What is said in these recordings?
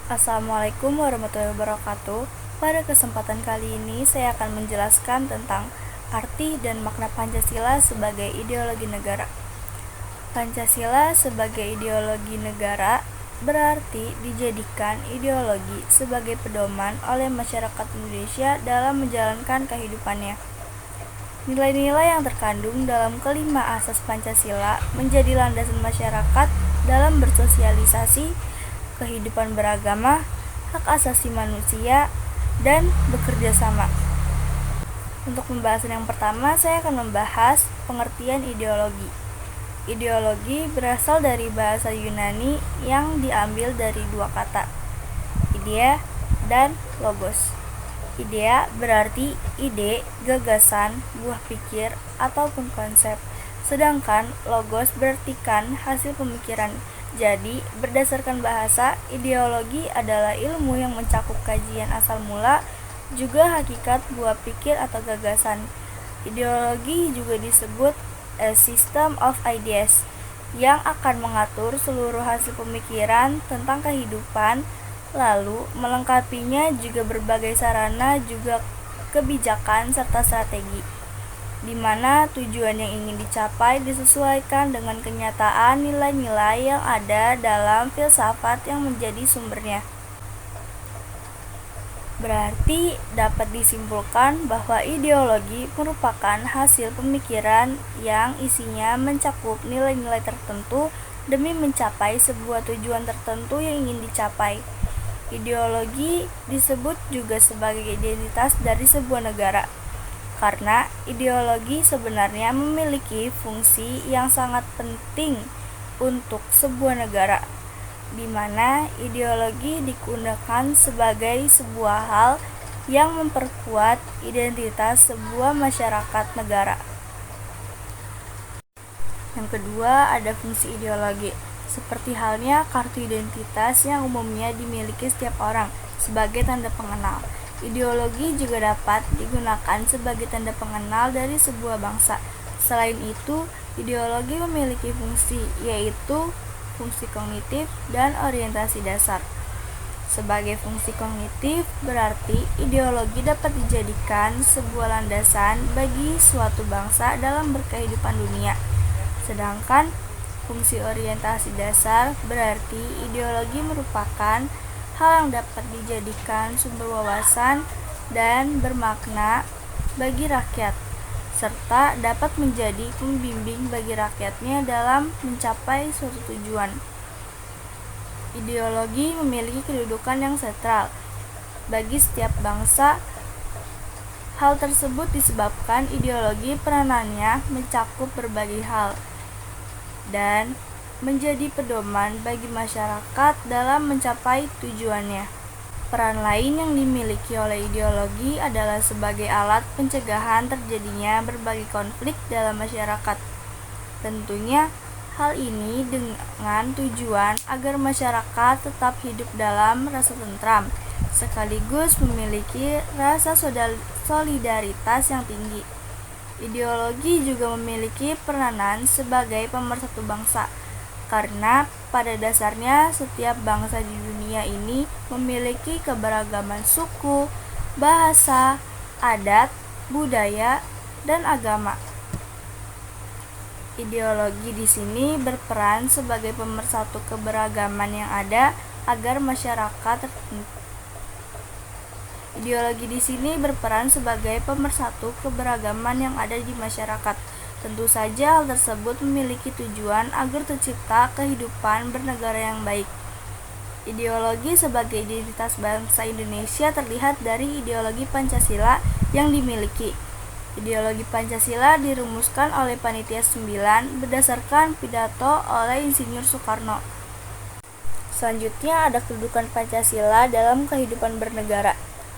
Assalamualaikum warahmatullahi wabarakatuh. Pada kesempatan kali ini saya akan menjelaskan tentang arti dan makna Pancasila sebagai ideologi negara. Pancasila sebagai ideologi negara berarti dijadikan ideologi sebagai pedoman oleh masyarakat Indonesia dalam menjalankan kehidupannya. Nilai-nilai yang terkandung dalam kelima asas Pancasila menjadi landasan masyarakat dalam bersosialisasi, kehidupan beragama, hak asasi manusia, dan bekerja sama. Untuk pembahasan yang pertama, saya akan membahas pengertian ideologi. Ideologi berasal dari bahasa Yunani yang diambil dari dua kata, idea dan logos. Idea berarti ide, gagasan, buah pikir, ataupun konsep. Sedangkan logos berartikan hasil pemikiran. Jadi, berdasarkan bahasa, ideologi adalah ilmu yang mencakup kajian asal mula, juga hakikat buah pikir atau gagasan. Ideologi juga disebut a system of ideas, yang akan mengatur seluruh hasil pemikiran tentang kehidupan, lalu melengkapinya juga berbagai sarana juga kebijakan serta strategi, di mana tujuan yang ingin dicapai disesuaikan dengan kenyataan nilai-nilai yang ada dalam filsafat yang menjadi sumbernya. Berarti dapat disimpulkan bahwa ideologi merupakan hasil pemikiran yang isinya mencakup nilai-nilai tertentu demi mencapai sebuah tujuan tertentu yang ingin dicapai. Ideologi disebut juga sebagai identitas dari sebuah negara, karena ideologi sebenarnya memiliki fungsi yang sangat penting untuk sebuah negara, di mana ideologi digunakan sebagai sebuah hal yang memperkuat identitas sebuah masyarakat negara. Yang kedua, ada fungsi ideologi, seperti halnya kartu identitas yang umumnya dimiliki setiap orang sebagai tanda pengenal. Ideologi juga dapat digunakan sebagai tanda pengenal dari sebuah bangsa. Selain itu, ideologi memiliki fungsi, yaitu fungsi kognitif dan orientasi dasar. Sebagai fungsi kognitif, berarti ideologi dapat dijadikan sebuah landasan bagi suatu bangsa dalam berkehidupan dunia. Sedangkan fungsi orientasi dasar berarti ideologi merupakan hal yang dapat dijadikan sumber wawasan dan bermakna bagi rakyat, serta dapat menjadi pembimbing bagi rakyatnya dalam mencapai suatu tujuan. Ideologi memiliki kedudukan yang sentral bagi setiap bangsa. Hal tersebut disebabkan ideologi peranannya mencakup berbagai hal dan menjadi pedoman bagi masyarakat dalam mencapai tujuannya. Peran lain yang dimiliki oleh ideologi adalah sebagai alat pencegahan terjadinya berbagai konflik dalam masyarakat. Tentunya hal ini dengan tujuan agar masyarakat tetap hidup dalam rasa tentram, sekaligus memiliki rasa solidaritas yang tinggi. Ideologi juga memiliki peranan sebagai pemersatu bangsa, karena pada dasarnya setiap bangsa di dunia ini memiliki keberagaman suku, bahasa, adat, budaya, dan agama. Ideologi di sini berperan sebagai pemersatu keberagaman yang ada agar masyarakat Ideologi di sini berperan sebagai pemersatu keberagaman yang ada di masyarakat. Tentu saja hal tersebut memiliki tujuan agar tercipta kehidupan bernegara yang baik. Ideologi sebagai identitas bangsa Indonesia terlihat dari ideologi Pancasila yang dimiliki. Ideologi Pancasila dirumuskan oleh Panitia 9 berdasarkan pidato oleh Insinyur Soekarno. Selanjutnya ada kedudukan Pancasila dalam kehidupan bernegara.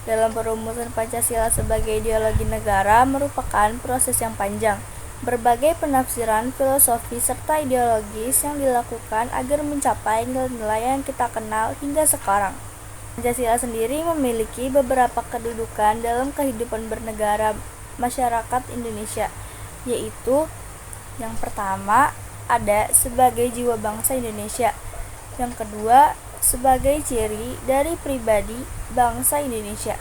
Dalam perumusan Pancasila sebagai ideologi negara merupakan proses yang panjang. Berbagai penafsiran filosofi serta ideologis yang dilakukan agar mencapai nilai-nilai yang kita kenal hingga sekarang. Pancasila sendiri memiliki beberapa kedudukan dalam kehidupan bernegara masyarakat Indonesia, yaitu yang pertama ada sebagai jiwa bangsa Indonesia, yang kedua sebagai ciri dari pribadi bangsa Indonesia.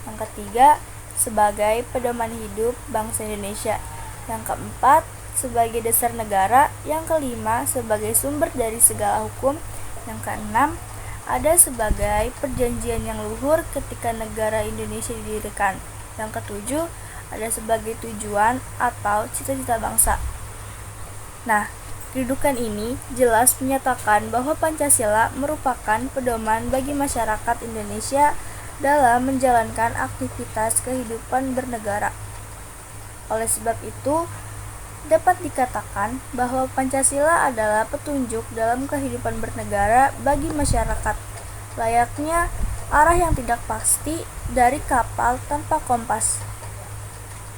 Yang ketiga, sebagai pedoman hidup bangsa Indonesia. Yang keempat, sebagai dasar negara. Yang kelima, sebagai sumber dari segala hukum. Yang keenam, ada sebagai perjanjian yang luhur ketika negara Indonesia didirikan. Yang ketujuh, ada sebagai tujuan atau cita-cita bangsa. Nah, kedudukan ini jelas menyatakan bahwa Pancasila merupakan pedoman bagi masyarakat Indonesia dalam menjalankan aktivitas kehidupan bernegara. Oleh sebab itu, dapat dikatakan bahwa Pancasila adalah petunjuk dalam kehidupan bernegara bagi masyarakat, layaknya arah yang tidak pasti dari kapal tanpa kompas.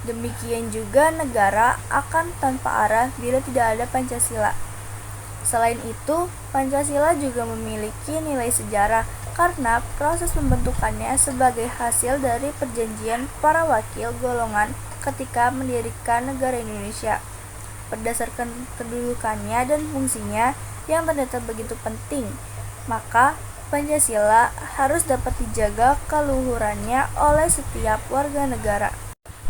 Demikian juga negara akan tanpa arah bila tidak ada Pancasila. Selain itu, Pancasila juga memiliki nilai sejarah karena proses pembentukannya sebagai hasil dari perjanjian para wakil golongan ketika mendirikan negara Indonesia. Berdasarkan kedudukannya dan fungsinya yang ternyata begitu penting, maka Pancasila harus dapat dijaga keluhurannya oleh setiap warga negara.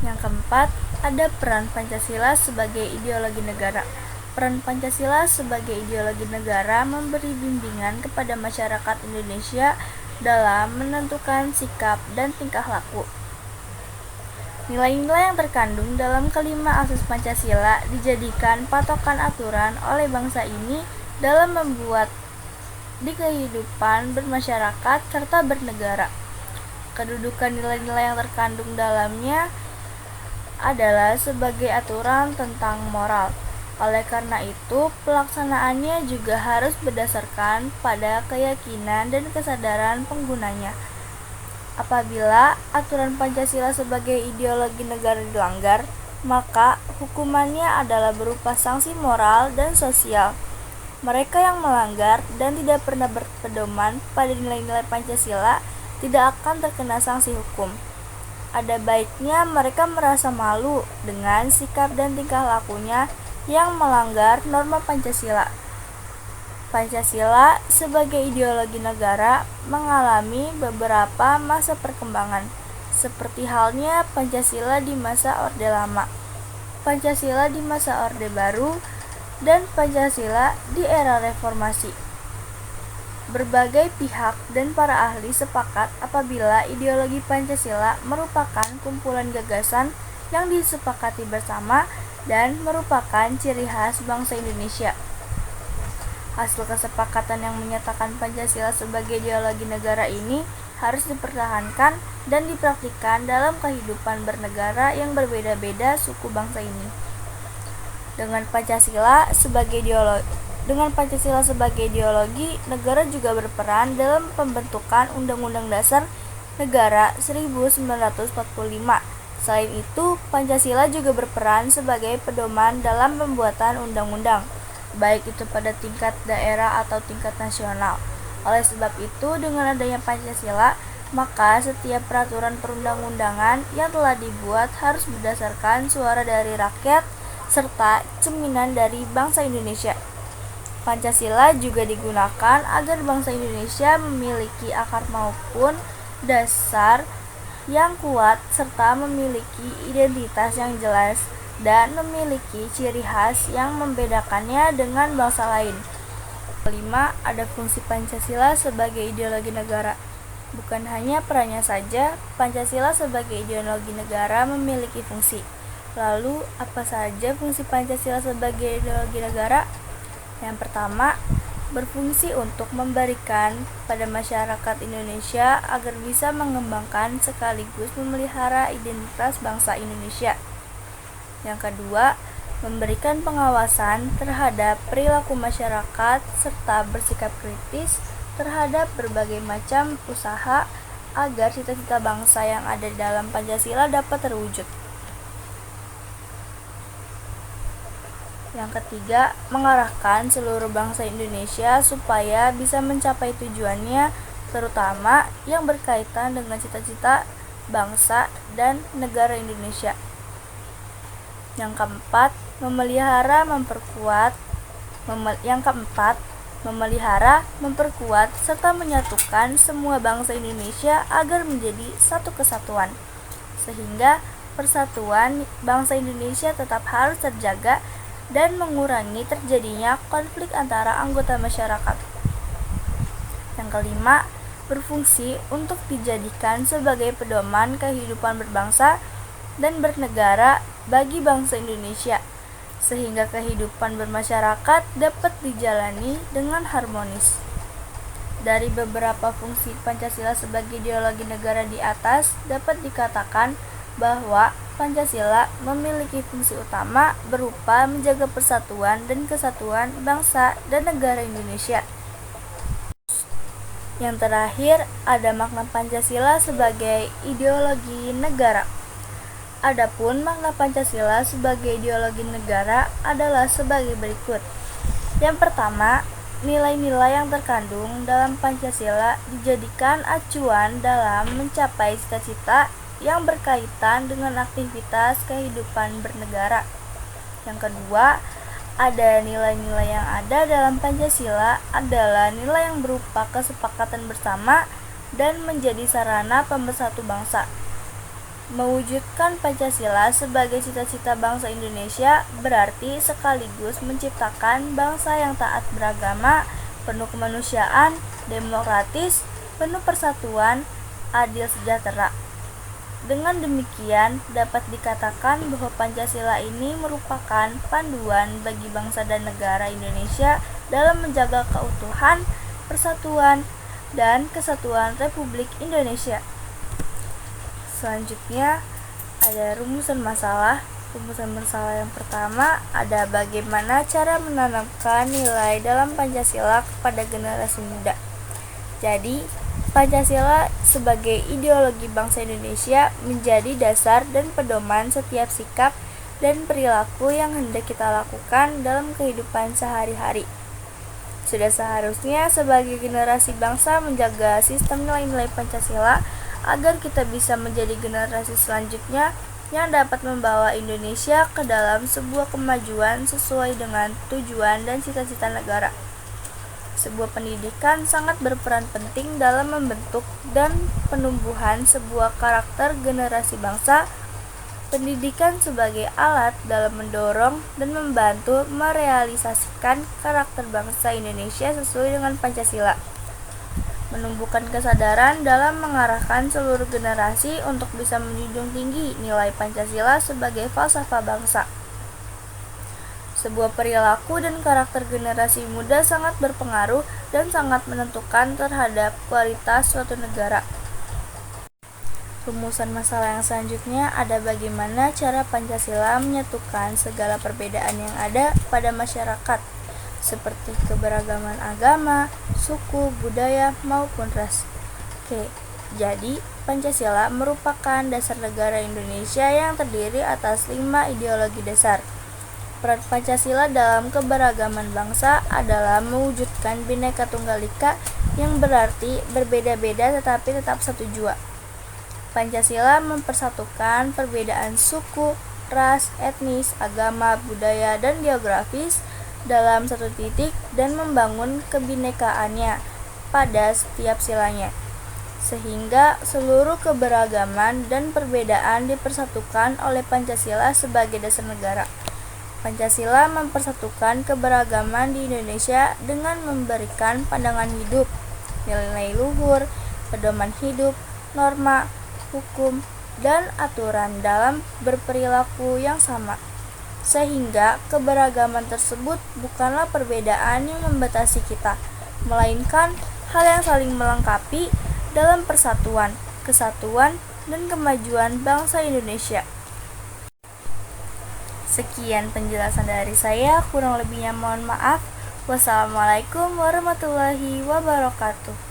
Yang keempat, ada peran Pancasila sebagai ideologi negara. Peran Pancasila sebagai ideologi negara memberi bimbingan kepada masyarakat Indonesia dalam menentukan sikap dan tingkah laku. Nilai-nilai yang terkandung dalam kelima asas Pancasila dijadikan patokan aturan oleh bangsa ini dalam membuat di kehidupan bermasyarakat serta bernegara. Kedudukan nilai-nilai yang terkandung dalamnya adalah sebagai aturan tentang moral. Oleh karena itu, pelaksanaannya juga harus berdasarkan pada keyakinan dan kesadaran penggunanya. Apabila aturan Pancasila sebagai ideologi negara dilanggar, maka hukumannya adalah berupa sanksi moral dan sosial. Mereka yang melanggar dan tidak pernah berpedoman pada nilai-nilai Pancasila tidak akan terkena sanksi hukum. Ada baiknya mereka merasa malu dengan sikap dan tingkah lakunya yang melanggar norma Pancasila. Pancasila sebagai ideologi negara mengalami beberapa masa perkembangan, seperti halnya Pancasila di masa Orde Lama, Pancasila di masa Orde Baru, dan Pancasila di era reformasi. Berbagai pihak dan para ahli sepakat apabila ideologi Pancasila merupakan kumpulan gagasan yang disepakati bersama dan merupakan ciri khas bangsa Indonesia. Hasil kesepakatan yang menyatakan Pancasila sebagai ideologi negara ini harus dipertahankan dan dipraktikkan dalam kehidupan bernegara yang berbeda-beda suku bangsa ini. Dengan Pancasila sebagai ideologi, negara juga berperan dalam pembentukan Undang-Undang Dasar Negara 1945. Selain itu, Pancasila juga berperan sebagai pedoman dalam pembuatan undang-undang, baik itu pada tingkat daerah atau tingkat nasional. Oleh sebab itu, dengan adanya Pancasila, maka setiap peraturan perundang-undangan yang telah dibuat harus berdasarkan suara dari rakyat serta cerminan dari bangsa Indonesia. Pancasila juga digunakan agar bangsa Indonesia memiliki akar maupun dasar yang kuat serta memiliki identitas yang jelas dan memiliki ciri khas yang membedakannya dengan bangsa lain. Kelima, ada fungsi Pancasila sebagai ideologi negara. Bukan hanya perannya saja, Pancasila sebagai ideologi negara memiliki fungsi. Lalu, apa saja fungsi Pancasila sebagai ideologi negara? Yang pertama, berfungsi untuk memberikan pada masyarakat Indonesia agar bisa mengembangkan sekaligus memelihara identitas bangsa Indonesia. Yang kedua, memberikan pengawasan terhadap perilaku masyarakat serta bersikap kritis terhadap berbagai macam usaha agar cita-cita bangsa yang ada di dalam Pancasila dapat terwujud. Yang ketiga, mengarahkan seluruh bangsa Indonesia supaya bisa mencapai tujuannya, terutama yang berkaitan dengan cita-cita bangsa dan negara Indonesia. Yang keempat, memelihara, memperkuat, serta menyatukan semua bangsa Indonesia agar menjadi satu kesatuan, sehingga persatuan bangsa Indonesia tetap harus terjaga dan mengurangi terjadinya konflik antara anggota masyarakat. Yang kelima, berfungsi untuk dijadikan sebagai pedoman kehidupan berbangsa dan bernegara bagi bangsa Indonesia, sehingga kehidupan bermasyarakat dapat dijalani dengan harmonis. Dari beberapa fungsi Pancasila sebagai ideologi negara di atas, dapat dikatakan bahwa Pancasila memiliki fungsi utama berupa menjaga persatuan dan kesatuan bangsa dan negara Indonesia. Yang terakhir, ada makna Pancasila sebagai ideologi negara. Adapun makna Pancasila sebagai ideologi negara adalah sebagai berikut. Yang pertama, nilai-nilai yang terkandung dalam Pancasila dijadikan acuan dalam mencapai cita-cita yang berkaitan dengan aktivitas kehidupan bernegara. Yang kedua, ada nilai-nilai yang ada dalam Pancasila adalah nilai yang berupa kesepakatan bersama dan menjadi sarana pemersatu bangsa. Mewujudkan Pancasila sebagai cita-cita bangsa Indonesia berarti sekaligus menciptakan bangsa yang taat beragama, penuh kemanusiaan, demokratis, penuh persatuan, adil sejahtera. Dengan demikian, dapat dikatakan bahwa Pancasila ini merupakan panduan bagi bangsa dan negara Indonesia dalam menjaga keutuhan, persatuan, dan kesatuan Republik Indonesia. Selanjutnya, ada rumusan masalah. Rumusan masalah yang pertama ada bagaimana cara menanamkan nilai dalam Pancasila kepada generasi muda. Jadi, Pancasila sebagai ideologi bangsa Indonesia menjadi dasar dan pedoman setiap sikap dan perilaku yang hendak kita lakukan dalam kehidupan sehari-hari. Sudah seharusnya sebagai generasi bangsa menjaga sistem nilai-nilai Pancasila agar kita bisa menjadi generasi selanjutnya yang dapat membawa Indonesia ke dalam sebuah kemajuan sesuai dengan tujuan dan cita-cita negara. Sebuah pendidikan sangat berperan penting dalam membentuk dan penumbuhan sebuah karakter generasi bangsa. Pendidikan sebagai alat dalam mendorong dan membantu merealisasikan karakter bangsa Indonesia sesuai dengan Pancasila. Menumbuhkan kesadaran dalam mengarahkan seluruh generasi untuk bisa menjunjung tinggi nilai Pancasila sebagai falsafah bangsa. Sebuah perilaku dan karakter generasi muda sangat berpengaruh dan sangat menentukan terhadap kualitas suatu negara. Rumusan masalah yang selanjutnya ada bagaimana cara Pancasila menyatukan segala perbedaan yang ada pada masyarakat, seperti keberagaman agama, suku, budaya, maupun ras. Jadi Pancasila merupakan dasar negara Indonesia yang terdiri atas 5 ideologi dasar. Peran Pancasila dalam keberagaman bangsa adalah mewujudkan Bhinneka Tunggal Ika yang berarti berbeda-beda tetapi tetap satu jua. Pancasila mempersatukan perbedaan suku, ras, etnis, agama, budaya, dan geografis dalam satu titik dan membangun kebinekaannya pada setiap silanya, sehingga seluruh keberagaman dan perbedaan dipersatukan oleh Pancasila sebagai dasar negara. Pancasila mempersatukan keberagaman di Indonesia dengan memberikan pandangan hidup, nilai-nilai luhur, pedoman hidup, norma, hukum, dan aturan dalam berperilaku yang sama. Sehingga keberagaman tersebut bukanlah perbedaan yang membatasi kita, melainkan hal yang saling melengkapi dalam persatuan, kesatuan, dan kemajuan bangsa Indonesia. Sekian penjelasan dari saya, kurang lebihnya mohon maaf. Wassalamualaikum warahmatullahi wabarakatuh.